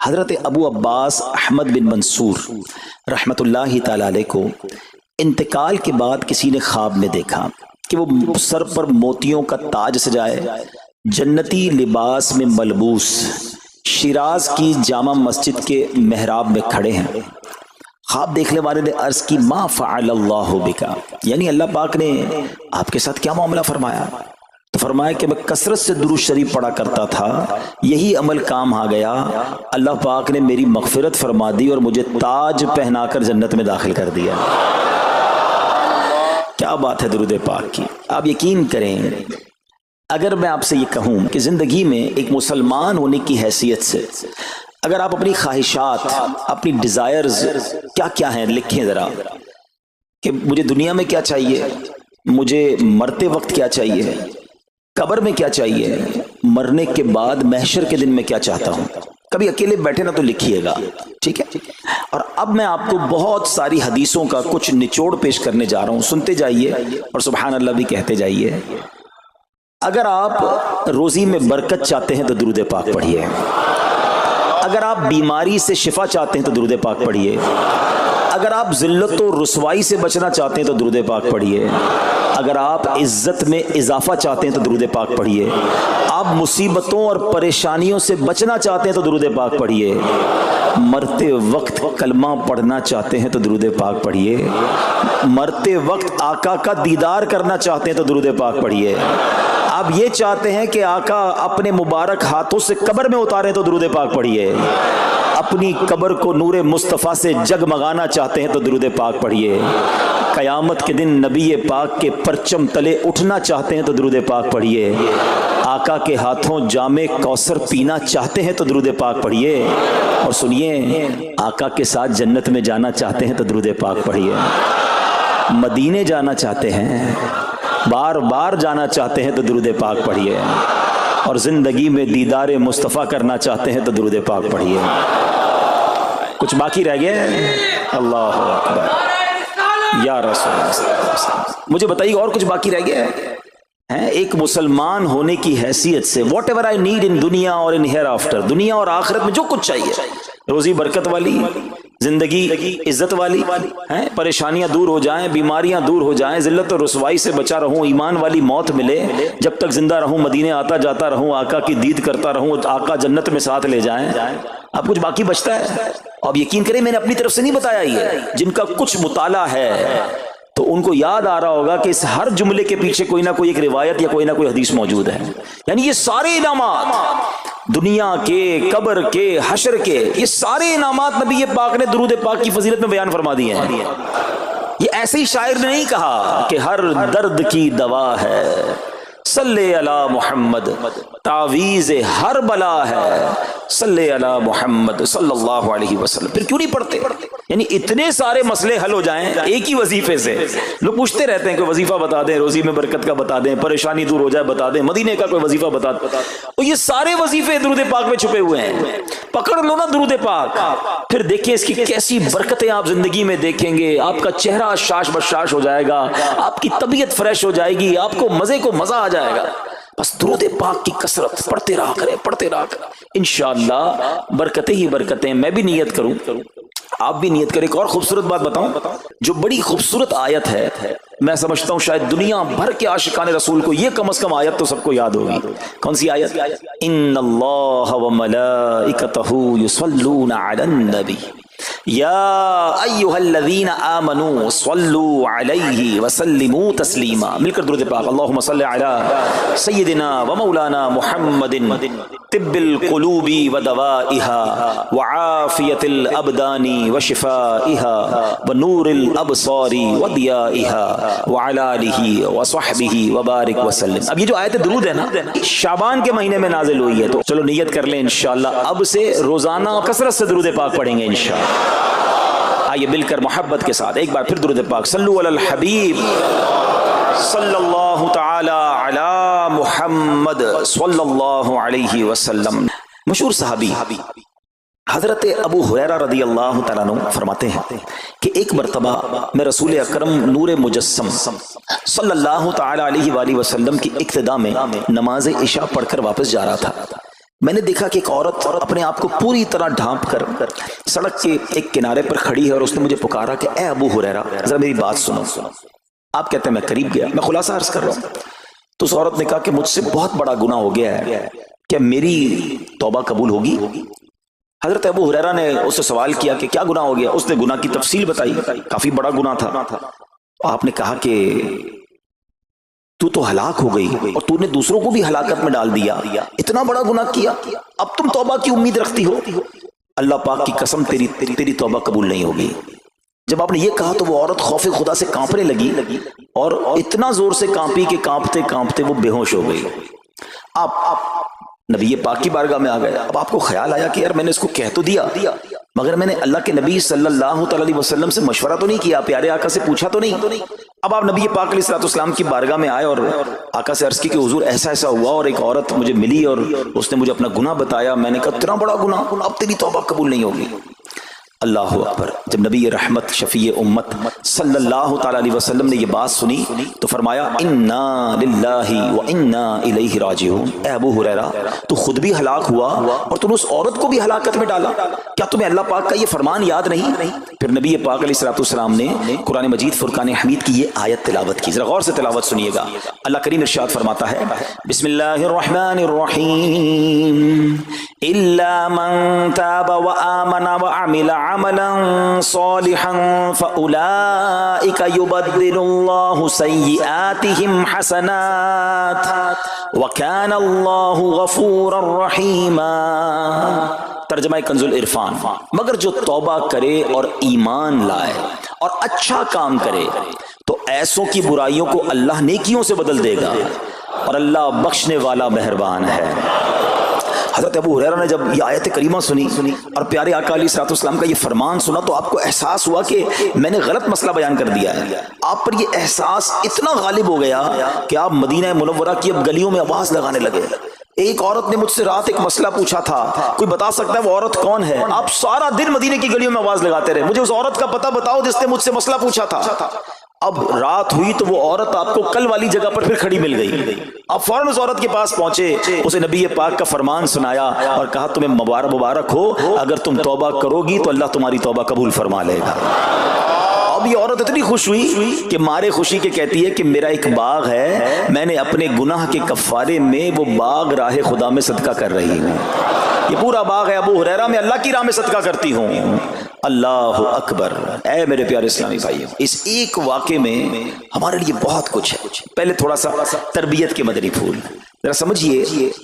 حضرت ابو عباس احمد بن منصور رحمۃ اللہ تعالی علیہ کو انتقال کے بعد کسی نے خواب میں دیکھا کہ وہ سر پر موتیوں کا تاج سجائے، جنتی لباس میں ملبوس، شیراز کی جامع مسجد کے محراب میں کھڑے ہیں۔ خواب دیکھنے والے نے عرض کی ما فعل اللہ بکا، یعنی اللہ پاک نے آپ کے ساتھ کیا معاملہ فرمایا؟ تو فرمایا کہ میں کثرت سے درود شریف پڑھا کرتا تھا، یہی عمل کام آ گیا، اللہ پاک نے میری مغفرت فرما دی اور مجھے تاج پہنا کر جنت میں داخل کر دیا۔ کیا بات ہے درود پاک کی! آپ یقین کریں، اگر میں آپ سے یہ کہوں کہ زندگی میں ایک مسلمان ہونے کی حیثیت سے اگر آپ اپنی خواہشات، اپنی ڈیزائرز کیا کیا ہیں لکھیں ذرا، کہ مجھے دنیا میں کیا چاہیے، مجھے مرتے وقت کیا چاہیے، قبر میں کیا چاہیے، مرنے کے بعد محشر کے دن میں کیا چاہتا ہوں، کبھی اکیلے بیٹھے نہ تو لکھیے گا، ٹھیک ہے؟ اور اب میں آپ کو بہت ساری حدیثوں کا کچھ نچوڑ پیش کرنے جا رہا ہوں، سنتے جائیے اور سبحان اللہ بھی کہتے جائیے۔ اگر آپ روزی میں برکت چاہتے ہیں تو درود پاک پڑھیے، اگر آپ بیماری سے شفا چاہتے ہیں تو درود پاک پڑھیے، اگر آپ ذلت و رسوائی سے بچنا چاہتے ہیں تو درود پاک پڑھیے، اگر آپ عزت میں اضافہ چاہتے ہیں تو درود پاک پڑھیے، آپ مصیبتوں اور پریشانیوں سے بچنا چاہتے ہیں تو درود پاک پڑھیے، مرتے وقت کلمہ پڑھنا چاہتے ہیں تو درود پاک پڑھیے، مرتے وقت آقا کا دیدار کرنا چاہتے ہیں تو درود پاک پڑھیے، آپ یہ چاہتے ہیں کہ آقا اپنے مبارک ہاتھوں سے قبر میں اتاریں تو درود پاک پڑھیے، اپنی قبر کو نور مصطفیٰ سے جگمگانا چاہتے ہیں تو درود پاک پڑھیے، قیامت کے دن نبی پاک کے پرچم تلے اٹھنا چاہتے ہیں تو درود پاک پڑھیے، آقا کے ہاتھوں جام کوثر پینا چاہتے ہیں تو درود پاک پڑھیے، اور سنیے آقا کے ساتھ جنت میں جانا چاہتے ہیں تو درود پاک پڑھیے، مدینے جانا چاہتے ہیں، بار بار جانا چاہتے ہیں تو درود پاک پڑھیے، اور زندگی میں دیدار مصطفیٰ کرنا چاہتے ہیں تو درود پاک پڑھیے۔ کچھ باقی رہ گیا؟ اللہ اکبر یا رسول اللہ، مجھے بتائیے اور کچھ باقی رہ گیا ہے؟ ایک مسلمان ہونے کی حیثیت سے what ever I need in دنیا اور ان ہیئر آفٹر، دنیا اور آخرت میں جو کچھ چاہیے، روزی برکت والی، زندگی عزت والی، پریشانیاں دور ہو جائیں، بیماریاں دور ہو جائیں، ذلت اور رسوائی سے بچا رہوں، ایمان والی موت ملے، جب تک زندہ رہوں مدینے آتا جاتا رہوں، آقا کی دید کرتا رہوں، آقا جنت میں ساتھ لے جائیں۔ اب کچھ باقی بچتا ہے؟ اب یقین کریں میں نے اپنی طرف سے نہیں بتایا، یہ جن کا کچھ مطالعہ ہے تو ان کو یاد آ رہا ہوگا کہ اس ہر جملے کے پیچھے کوئی نہ کوئی ایک روایت یا کوئی نہ کوئی حدیث موجود ہے، یعنی یہ سارے انعامات دنیا کے، قبر کے، حشر کے، یہ سارے انعامات نبی پاک نے درود پاک کی فضیلت میں بیان فرما دیے ہیں۔ یہ ایسے ہی شاعر نے نہیں کہا کہ ہر درد کی دوا ہے، صلی علی محمد، تعویذ ہر بلا ہے، صلی علی محمد صلی اللہ علیہ وسلم۔ پھر کیوں نہیں پڑھتے؟ یعنی اتنے سارے مسئلے حل ہو جائیں ایک ہی وظیفے سے۔ لوگ پوچھتے رہتے ہیں کہ وظیفہ بتا دیں، روزی میں برکت کا بتا دیں، پریشانی دور ہو جائے بتا دیں، مدینے کا کوئی وظیفہ بتا دیں، اور یہ سارے وظیفے درود پاک میں چھپے ہوئے ہیں۔ پکڑ لو نا درود پاک، پھر دیکھیں اس کی کیسی برکتیں آپ زندگی میں دیکھیں گے، آپ کا چہرہ شاش بشاش ہو جائے گا، آپ کی طبیعت فریش ہو جائے گی، آپ کو مزے کو مزہ آ جائے گا۔ بس درود پاک کی کثرت پڑھتے رہا کریں، پڑھتے رہا کریں، انشاءاللہ برکتیں ہی برکتیں۔ میں بھی نیت کروں، آپ بھی نیت کریں۔ ایک اور خوبصورت بات بتاؤں، جو بڑی خوبصورت آیت ہے، میں سمجھتا ہوں شاید دنیا بھر کے عاشقان رسول کو یہ کم از کم آیت تو سب کو یاد ہوگی۔ کون سی آیت؟ ان اللہ وملائکتہ یصلون علی النبی یا ایھا الذین آمنوا صلوا علیہ وسلموا تسلیما۔ مل کر درود پاک، اللہم صلی علی سیدنا و مولانا محمد طب القلوب ودوائها وعافیت الابدان وشفائها ونور الابصار وضیائها وعلی آلہ وصحبہ وبارک وسلم۔ اب یہ جو آیت درود ہے نا، شعبان کے مہینے میں نازل ہوئی ہے، تو چلو نیت کر لیں انشاءاللہ اب سے روزانہ کثرت سے درود پاک پڑھیں گے انشاءاللہ۔ آئیے مل کر محبت کے ساتھ ایک بار پھر درود پاک، صلو علی الحبیب صلی اللہ تعالی علی محمد صلی اللہ علیہ وسلم۔ مشہور صحابی حضرت ابو ہریرہ رضی اللہ تعالیٰ عنہ فرماتے ہیں کہ ایک مرتبہ میں رسول اکرم نور مجسم صلی اللہ تعالی علیہ وآلہ وسلم کی اقتداء میں نماز عشاء پڑھ کر واپس جا رہا تھا۔ میں نے دیکھا کہ ایک عورت اپنے آپ کو پوری طرح ڈھانپ کر سڑک کے ایک کنارے پر کھڑی ہے اور اس نے مجھے پکارا کہ اے ابو ہریرہ ذرا میری بات سنو. آپ کہتے ہیں میں قریب گیا, میں خلاصہ عرض کر رہا ہوں. تو اس عورت نے کہا کہ مجھ سے بہت بڑا گناہ ہو گیا ہے, کیا میری توبہ قبول ہوگی؟ حضرت ابو ہریرہ نے اس سے سوال کیا کہ کیا گناہ ہو گیا. اس نے گناہ کی تفصیل بتائی, کافی بڑا گناہ تھا. آپ نے کہا کہ تو ہلاک ہو گئی اور تو نے دوسروں کو بھی ہلاکت میں ڈال دیا, اتنا بڑا گناہ کیا, اب تم توبہ کی امید رکھتی ہو؟ اللہ پاک کی قسم تیری توبہ قبول نہیں ہوگی. جب آپ نے یہ کہا تو وہ عورت خوف خدا سے کانپنے لگی اور اتنا زور سے کانپی کہ کانپتے کانپتے وہ بے ہوش ہو گئی. آپ نبی پاک کی بارگاہ میں آ گئے. اب آپ کو خیال آیا کہ یار میں نے اس کو کہہ تو دیا, مگر میں نے اللہ کے نبی صلی اللہ تعالی علیہ وسلم سے مشورہ تو نہیں کیا, پیارے آقا سے پوچھا تو نہیں. اب آپ نبی پاک علیہ السلام کی بارگاہ میں آئے اور آقا سے عرض کی کہ حضور ایسا ایسا ہوا اور ایک عورت مجھے ملی اور اس نے مجھے اپنا گناہ بتایا. میں نے کہا اتنا بڑا گناہ, اب تیری توبہ قبول نہیں ہوگی. اللہ اکبر. جب نبی رحمت شفیع امت صلی اللہ تعالی علیہ وسلم نے یہ بات سنی تو فرمایا انا للہ و انا الیہ راجعون. اے ابو ہریرہ تو خود بھی ہلاک ہوا اور تم اس عورت کو بھی ہلاکت میں ڈالا, کیا تمہیں اللہ پاک کا یہ فرمان یاد نہیں؟ پھر نبی پاک علیہ السلام نے قرآن مجید فرقان حمید کی یہ آیت تلاوت کی. ذرا غور سے تلاوت سنیے گا. اللہ کریم ارشاد فرماتا ہے بسم اللہ الرحمن الرحیم الا من تاب وآمن وعمل عملا صالحا فأولئك يبدل الله سيئاتهم حسنات وكان الله غفورا رحيما. ترجمہ کنز العرفان. مگر جو توبہ کرے اور ایمان لائے اور اچھا کام کرے تو ایسوں کی برائیوں کو اللہ نیکیوں سے بدل دے گا اور اللہ بخشنے والا مہربان ہے. حضرت ابو ہریرہ نے جب یہ آیت کریمہ سنی اور پیارے آقا علیہ السلام کا یہ فرمان سنا تو آپ کو احساس ہوا کہ میں نے غلط مسئلہ بیان کر دیا ہے. آپ پر یہ احساس اتنا غالب ہو گیا کہ آپ مدینہ منورہ کی اب گلیوں میں آواز لگانے لگے. ایک عورت نے مجھ سے رات ایک مسئلہ پوچھا تھا, کوئی بتا سکتا ہے وہ عورت کون ہے؟ آپ سارا دن مدینے کی گلیوں میں آواز لگاتے رہے, مجھے اس عورت کا پتہ بتاؤ جس نے مجھ سے مسئلہ پوچھا تھا. اب رات ہوئی تو وہ عورت آپ کو کل والی جگہ پر پھر کھڑی مل گئی. آپ فوراً اس عورت کے پاس پہنچے, اسے نبی پاک کا فرمان سنایا اور کہا تمہیں مبارک ہو, اگر تم توبہ کرو گی تو اللہ تمہاری توبہ قبول فرما لے گا. اب یہ عورت اتنی خوش ہوئی کہ مارے خوشی کے کہتی ہے کہ میرا ایک باغ ہے, میں نے اپنے گناہ کے کفارے میں وہ باغ راہ خدا میں صدقہ کر رہی ہوں. یہ پورا باغ ہے ابو ہریرہ, میں اللہ کی راہ میں صدقہ کرتی ہوں. اللہ اکبر. اے میرے پیارے اسلامی بھائیو, اس ایک واقعے میں ہمارے لیے بہت کچھ ہے. پہلے تھوڑا سا تربیت کے مدنی پھول ذرا سمجھیے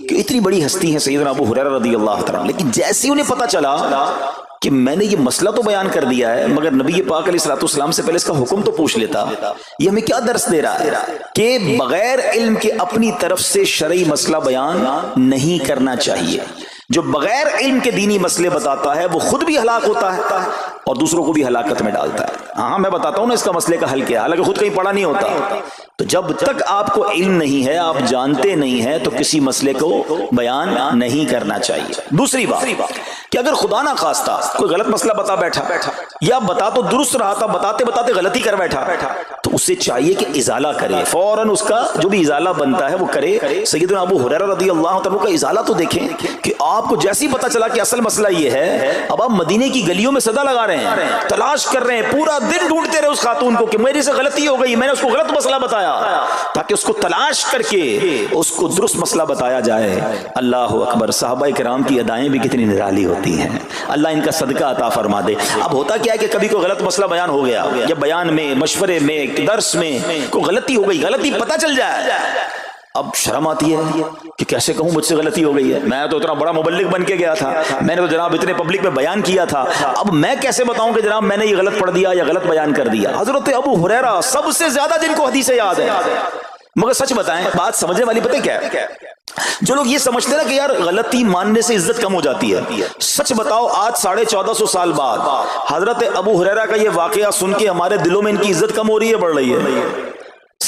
کہ اتنی بڑی ہستی ہے سیدنا ابو ہریرہ رضی اللہ تعالیٰ, لیکن جیسے ہی انہیں پتہ چلا کہ میں نے یہ مسئلہ تو بیان کر دیا ہے مگر نبی پاک علیہ السلام سے پہلے اس کا حکم تو پوچھ لیتا, یہ ہمیں کیا درس دے رہا ہے کہ بغیر علم کے اپنی طرف سے شرعی مسئلہ بیان نہیں کرنا چاہیے. جو بغیر علم کے دینی مسئلے بتاتا ہے وہ خود بھی ہلاک ہوتا ہے اور دوسروں کو بھی ہلاکت میں ڈالتا ہے. ہاں میں بتاتا ہوں نا اس کا مسئلے کا حل کیا, حالانکہ خود کہیں پڑھا نہیں ہوتا. تو جب تک آپ کو علم نہیں ہے, آپ جانتے نہیں ہیں, تو کسی مسئلے کو بیان نہیں کرنا چاہیے. دوسری بات کہ اگر خدا نہ خواستہ کوئی غلط مسئلہ بتا بیٹھا یا بتا تو درست رہا تھا, بتاتے بتاتے غلطی کر بیٹھا, تو اسے چاہیے کہ ازالہ کرے, فوراً اس کا جو بھی ازالہ بنتا ہے وہ کرے. سیدنا ابو ہریرہ رضی اللہ عنہ کا ازالہ تو دیکھیں کہ آپ کو جیسے ہی پتہ چلا کہ اصل مسئلہ یہ ہے, اب آپ مدینے کی گلیوں میں صدا لگا رہے ہیں, تلاش کر رہے ہیں, پورا دن ڈھونڈتے رہے اس خاتون کو کہ میری سے غلطی ہو گئی, میں نے اس کو غلط مسئلہ بتایا, تاکہ اس کو تلاش کر کے اس کو درست مسئلہ بتایا جائے. اللہ اکبر. صحابہ کرام کی ادائیں بھی کتنی نرالی ہوتی ہیں, اللہ ان کا صدقہ عطا فرما دے. اب ہوتا کیا ہے کہ کبھی کوئی غلط مسئلہ بیان ہو گیا, یا بیان میں, مشورے میں, درس میں کوئی غلطی ہو گئی, غلطی پتہ چل جائے, اب شرم آتی ہے کہ کیسے کہوں مجھ سے غلطی ہو گئی ہے, میں تو اتنا بڑا مبلغ بن کے گیا تھا, میں نے تو جناب اتنے پبلک میں بیان کیا تھا, اب میں کیسے بتاؤں کہ جناب میں نے یہ غلط پڑھ دیا یا غلط بیان کر دیا. حضرت ابو ہریرہ سب سے زیادہ جن کو حدیثیں یاد ہے, مگر سچ بتائیں بات سمجھنے والی پتہ کیا ہے, جو لوگ یہ سمجھتے ہیں کہ یار غلطی ماننے سے عزت کم ہو جاتی ہے, سچ بتاؤ آج 1450 سال بعد حضرت ابو ہریرہ کا یہ واقعہ سن کے ہمارے دلوں میں ان کی عزت کم ہو رہی ہے, بڑھ رہی ہے؟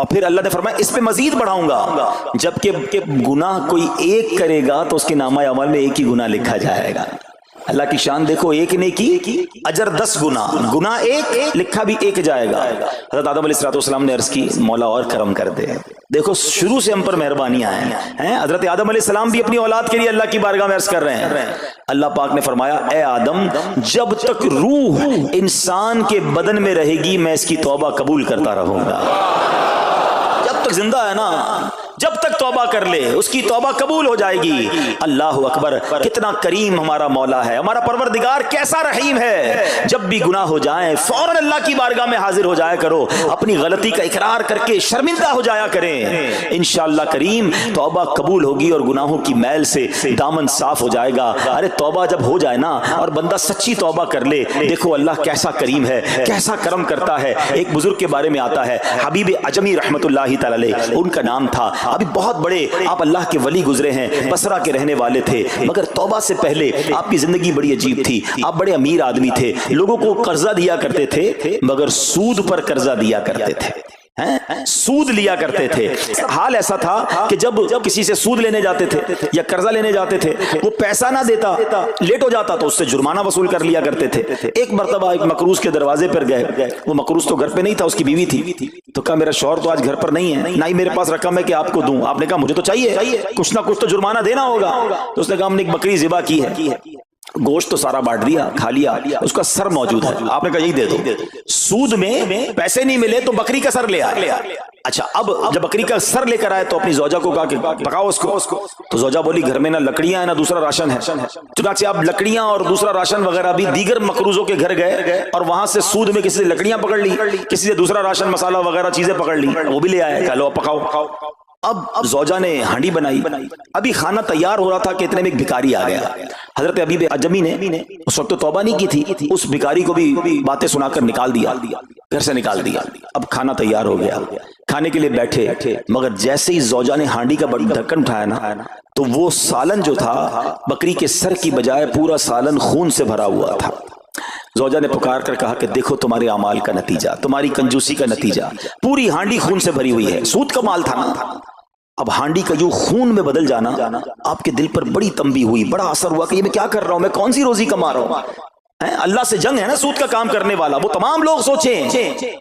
اور پھر اللہ نے فرمایا اس پہ مزید بڑھاؤں گا، جبکہ گناہ کوئی ایک کرے گا تو اس کے نامہ اعمال میں ایک ہی گناہ لکھا جائے گا۔ اللہ کی شان دیکھو، ایک نے کی اجر 10 گنا، گناہ ایک لکھا بھی ایک جائے گا۔ حضرت آدم علیہ السلام نے عرض کی مولا اور کرم کر دے، دیکھو شروع سے ہم پر مہربانیاں ہیں۔ حضرت آدم علیہ السلام بھی اپنی اولاد کے لیے اللہ کی بارگاہ میں عرض کر رہے ہیں۔ اللہ پاک نے فرمایا اے آدم جب تک روح انسان کے بدن میں رہے گی میں اس کی توبہ قبول کرتا رہوں گا۔ جب تک زندہ ہے نا، جب تک توبہ کر لے اس کی توبہ قبول ہو جائے گی۔ اللہ اکبر، کتنا کریم ہمارا مولا ہے، ہمارا پروردگار کیسا رحیم ہے۔ جب بھی گناہ ہو جائیں فوراً اللہ کی بارگاہ میں حاضر ہو جایا کرو، اپنی غلطی کا اقرار کر کے شرمندہ ہو جایا کریں، انشاءاللہ کریم توبہ قبول ہوگی اور گناہوں کی میل سے دامن صاف ہو جائے گا۔ ارے توبہ جب ہو جائے نا اور بندہ سچی توبہ کر لے، دیکھو اللہ کیسا کریم ہے، کیسا کرم کرتا ہے۔ ایک بزرگ کے بارے میں آتا ہے حبیب عجمی رحمۃ اللہ تعالی علیہ، ان کا نام تھا، ابھی بہت بڑے آپ اللہ کے ولی گزرے ہیں، بصرہ کے رہنے والے تھے، مگر توبہ سے پہلے آپ کی زندگی بڑی عجیب تھی۔ آپ بڑے امیر آدمی تھے، لوگوں کو قرضہ دیا کرتے تھے مگر سود پر قرضہ دیا کرتے تھے، سود لیا کرتے تھے۔ حال ایسا تھا کہ جب کسی سے سود لینے جاتے تھے یا قرضہ لینے جاتے تھے، وہ پیسہ نہ دیتا، لیٹ ہو جاتا تو اس سے جرمانہ وصول کر لیا کرتے تھے۔ ایک مرتبہ ایک مقروض کے دروازے پر گئے، وہ مقروض تو گھر پہ نہیں تھا، اس کی بیوی تھی، تو کہا میرا شوہر تو آج گھر پر نہیں ہے، نہ ہی میرے پاس رقم ہے کہ آپ کو دوں۔ آپ نے کہا مجھے تو چاہیے، کچھ نہ کچھ تو جرمانہ دینا ہوگا۔ تو اس نے کہا ہم نے ایک بکری ذبح کی ہے، گوشت تو سارا بانٹ دیا، کھا لیا، اس کا سر موجود ہے، آپ نے کہا یہی دے دو۔ سود میں پیسے نہیں ملے تو بکری کا سر لے آیا۔ اچھا اب جب بکری کا سر لے کر آئے تو اپنی زوجہ کو کہا کہ پکاؤ اس کو، تو زوجہ بولی گھر میں نہ لکڑیاں ہیں نہ دوسرا راشن ہے۔ چنانچہ اب لکڑیاں اور دوسرا راشن وغیرہ بھی دیگر مقروضوں کے گھر گئے اور وہاں سے سود میں کسی سے لکڑیاں پکڑ لی، کسی سے دوسرا راشن مسالہ وغیرہ چیزیں پکڑ لی، وہ بھی لے آئے، کہا لو پکاؤ۔ اب زوجہ نے ہانڈی بنائی، ابھی کھانا تیار ہو رہا تھا کہ اتنے میں ایک بھکاری آ گیا۔ حضرت حبیب عجمی نے اس وقت تو توبہ نہیں کی تھی، اس بھکاری کو بھی باتیں سنا کر نکال دیا، گھر سے نکال دیا۔ اب کھانا تیار ہو گیا، کھانے کے لیے بیٹھے، مگر جیسے ہی زوجہ نے ہانڈی کا ڈھکن اٹھایا نا تو وہ سالن جو تھا بکری کے سر کی بجائے پورا سالن خون سے بھرا ہوا تھا۔ زوجہ نے پکار کر کہا کہ دیکھو تمہارے اعمال کا نتیجہ، تمہاری کنجوسی کا نتیجہ، پوری ہانڈی خون سے بھری ہوئی ہے، سود کا مال تھا نا۔ اب ہانڈی کا یوں خون میں بدل جانا آپ کے دل پر بڑی تنبیہ ہوئی، بڑا اثر ہوا کہ یہ میں کیا کر رہا ہوں، میں کون سی روزی کما رہا ہوں۔ اللہ سے جنگ ہے نا سود کا کام کرنے والا، وہ تمام لوگ سوچیں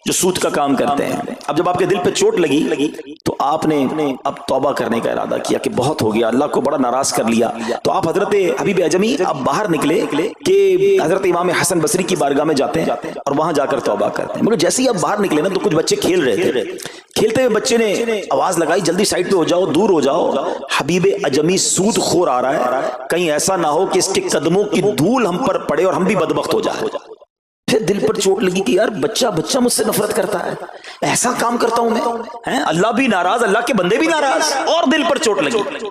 جو سود کا کام کرتے ہیں۔ اب جب آپ کے دل پہ چوٹ لگی تو آپ نے اب توبہ کرنے کا ارادہ کیا کہ بہت ہو گیا، اللہ کو بڑا ناراض کر لیا۔ تو آپ حضرت حبیب عجمی اب باہر نکلے کہ حضرت امام حسن بصری کی بارگاہ میں جاتے ہیں اور وہاں جا کر توبہ کرتے ہیں۔ مگر جیسے ہی آپ باہر نکلے نا تو کچھ بچے کھیل رہے تھے، کھیلتے ہوئے بچے نے آواز لگائی جلدی سائڈ پہ ہو جاؤ، دور ہو جاؤ، حبیب عجمی سود خور آ رہا ہے، کہیں ایسا نہ ہو کہ اس کے قدموں کی دھول ہم پر پڑے اور ہم بھی بدبخت ہو جائیں۔ پھر دل پر چوٹ لگی کہ یار بچہ مجھ سے نفرت کرتا ہے، ایسا کام کرتا ہوں میں، اللہ بھی ناراض، اللہ کے بندے بھی ناراض، اور دل پر چوٹ لگی۔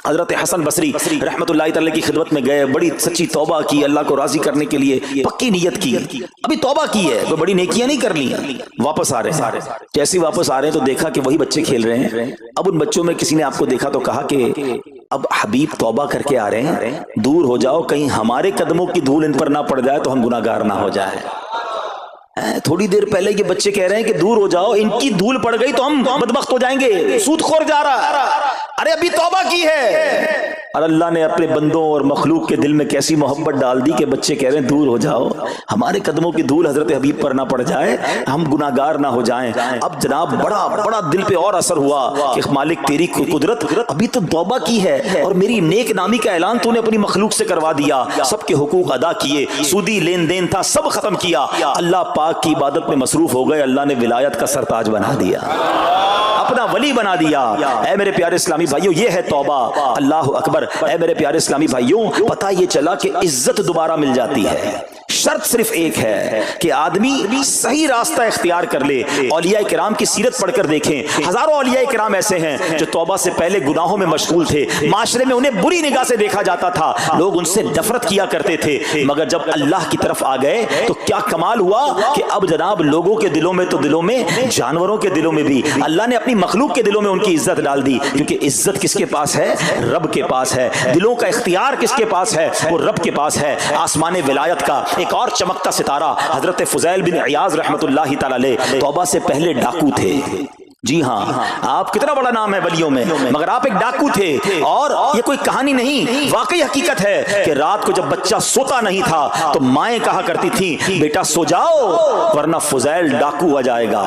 حضرت حسن بصری رحمت اللہ تعالی کی خدمت میں گئے، بڑی سچی توبہ کی، اللہ کو راضی کرنے کے لیے پکی نیت کی، ابھی توبہ کی ہے، کوئی بڑی نیکیاں نہیں کر لی ہیں۔ واپس آ رہے ہیں، جیسے واپس آ رہے ہیں تو دیکھا کہ وہی بچے کھیل رہے ہیں۔ اب ان بچوں میں کسی نے آپ کو دیکھا تو کہا کہ اب حبیب توبہ کر کے آ رہے ہیں، دور ہو جاؤ، کہیں ہمارے قدموں کی دھول ان پر نہ پڑ جائے تو ہم گناہگار نہ ہو جائیں۔ تھوڑی دیر پہلے یہ بچے کہہ رہے ہیں کہ دور ہو جاؤ، ان کی دھول پڑ گئی تو ہم بدبخت ہو جائیں گے، سود خور جا رہا، ارے ابھی توبہ کی ہے۔ اور اللہ نے اپنے بندوں اور مخلوق کے دل میں کیسی محبت ڈال دی کہ بچے کہہ رہے ہیں دور ہو جاؤ، ہمارے قدموں کی دھول حضرت حبیب پر نہ پڑ جائے، ہم گناہگار نہ ہو جائیں۔ اب جناب بڑا دل پہ اور اثر ہوا کہ مالک تیری قدرت، ابھی تو توبہ کی ہے اور میری نیک نامی کا اعلان تو نے اپنی مخلوق سے کروا دیا، سب کے حقوق ادا کیے، سودی لین دین تھا سب ختم کیا، اللہ پاک کی عبادت میں مصروف ہو گئے، اللہ نے ولایت کا سرتاج بنا دیا، اپنا ولی بنا دیا۔ اے میرے پیارے اسلامی بھائیوں، یہ ہے توبہ، اللہ اکبر۔ اے میرے پیارے اسلامی بھائیوں، پتہ یہ چلا کہ عزت دوبارہ مل جاتی ہے، شرط صرف ایک ہے کہ آدمی صحیح راستہ اختیار کر لے۔ اولیاء کرام کی سیرت پڑھ کر دیکھیں، ہزاروں اولیاء کرام ایسے ہیں جو توبہ سے پہلے گناہوں میں مشغول تھے، معاشرے میں انہیں بری نگاہ سے دیکھا جاتا تھا، لوگ ان سے نفرت کیا کرتے تھے، مگر جب اللہ کی طرف آ گئے تو کیا کمال ہوا کہ اب جناب لوگوں کے دلوں میں تو دلوں میں، جانوروں کے دلوں میں بھی اللہ نے اپنی مخلوق کے دلوں میں ان کی عزت ڈال دی، کیونکہ عزت کس کے پاس ہے؟ رب کے پاس ہے۔ دلوں کا اختیار کس کے پاس ہے؟ وہ رب کے پاس ہے۔ آسمان ولایت کا ایک اور چمکتا ستارہ حضرت فضیل بن عیاض رحمت اللہ تعالی علیہ توبہ سے پہلے ڈاکو تھے، جی ہاں، آپ کتنا بڑا نام ہے ولیوں میں، مگر آپ ایک ڈاکو تھے. اور یہ کوئی کہانی نہیں، واقعی حقیقت ہے کہ رات کو جب بچہ سوتا نہیں تھا تو مائیں کہا کرتی تھیں بیٹا سو جاؤ ورنہ فضیل ڈاکو آ جائے گا.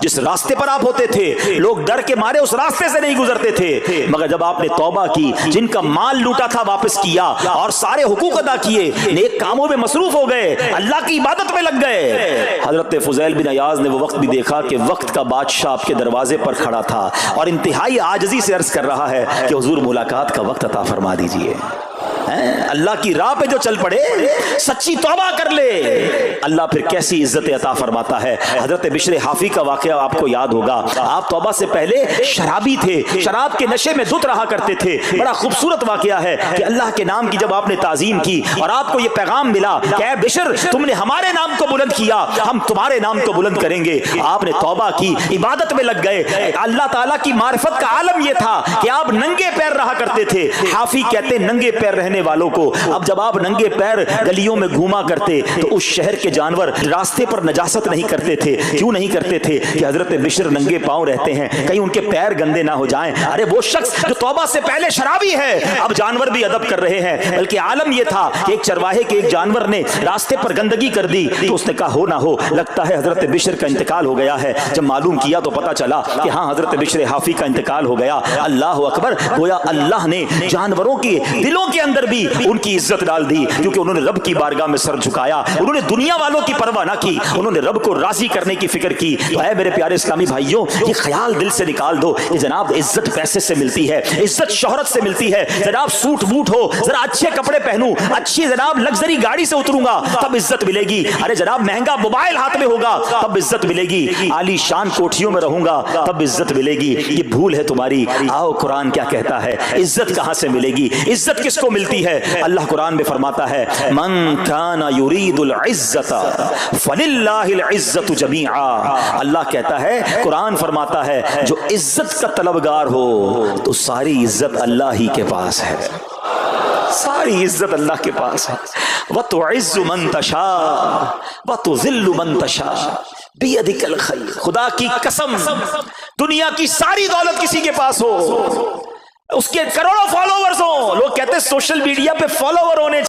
جس راستے پر آپ ہوتے تھے لوگ ڈر کے مارے اس راستے سے نہیں گزرتے تھے، مگر جب آپ نے توبہ کی، جن کا مال لوٹا تھا واپس کیا اور سارے حقوق ادا کیے، نیک کاموں میں مصروف ہو گئے، اللہ کی عبادت میں لگ گئے. حضرت فضیل بن عیاض نے وہ وقت بھی دیکھا کہ وقت کا بادشاہ آپ کے دروازے پر کھڑا تھا اور انتہائی عاجزی سے عرض کر رہا ہے کہ حضور ملاقات کا وقت عطا فرما دیجئے. اللہ کی راہ پہ جو چل پڑے، سچی توبہ کر لے، اللہ پھر کیسی عزت عطا فرماتا ہے. حضرت بشر حافی کا واقعہ آپ کو یاد ہوگا. آپ توبہ سے پہلے شرابی تھے، شراب کے نشے میں دھت رہا کرتے تھے. بڑا خوبصورت واقعہ ہے کہ اللہ کے نام کی جب آپ نے تعظیم کی اور آپ کو یہ پیغام ملا کہ اے بشر تم نے ہمارے نام کو بلند کیا، ہم تمہارے نام کو بلند کریں گے. آپ نے توبہ کی، عبادت میں لگ گئے. اللہ تعالیٰ کی معرفت کا عالم یہ تھا کہ آپ ننگے پیر رہا کرتے تھے. حافی کہتے ننگے پیر رہنے والوں کو اب جب آپ ننگے پیر گلیوں میں گھوما کرتے تو اس شہر کے جانور راستے پر نجاست نہیں کرتے تھے. کیوں نہیں کرتے تھے؟ کہ حضرت بشر ننگے پاؤں رہتے ہیں، کہیں ان کے پیر گندے نہ ہو جائیں. ارے وہ شخص جو توبہ سے پہلے شرابی ہے اب جانور بھی ادب کر رہے ہیں. بلکہ عالم یہ تھا کہ ایک چرواہے کے ایک جانور نے راستے پر گندگی کر دی تو اس نے کہا ہو نہ ہو لگتا ہے حضرت بشر کا انتقال ہو گیا ہے. جب معلوم کیا تو پتا چلا کہ ہاں حضرت بشر حافی کا انتقال ہو گیا. اللہ اکبر! گویا اللہ نے جانوروں کے دلوں کے اندر بھی ان کی عزت ڈال دی، کیونکہ انہوں نے رب کی بارگاہ میں سر جھکایا. انہوں نے دنیا والوں کی پرواہ نہ کی، انہوں نے رب کو راضی کرنے کی فکر کی. اے میرے پیارے اسلامی بھائیوں، یہ خیال دل سے نکال دو کہ جناب عزت پیسے سے ملتی ہے، عزت شہرت سے ملتی ہے. جناب سوٹ بوٹ ہو، ذرا اچھے کپڑے پہنوں، اچھی جناب لگژری گاڑی سے اتروں گا تب عزت ملے گی. ارے جناب مہنگا موبائل ہاتھ میں ہوگا تب عزت ملے گی. عالی شان کوٹھیوں میں رہوں گا تب عزت ملے گی. یہ بھول ہے تمہاری. آؤ قرآن کیا کہتا ہے، عزت کہاں سے ملے گی، عزت کس کو ملتی ہے؟ اللہ قرآن میں فرماتا ہے من کان یرید العزت فللہ العزت جمیعا. اللہ کہتا ہے، قرآن فرماتا ہے جو عزت کا طلبگار ہو تو ساری عزت اللہ ہی کے پاس ہے، ساری عزت اللہ کے پاس ہے. وَتُعِزُّ مَن تَشَاءُ وَتُذِلُّ مَن تَشَاءُ بِيَدِكَ الْخَيْرُ. خدا کی قسم دنیا کی ساری دولت کسی کے پاس ہو، اس کے کروڑوں فالوورز ہوں، لوگ کہتے ہیں سوشل میڈیا پہ فالوور ہونے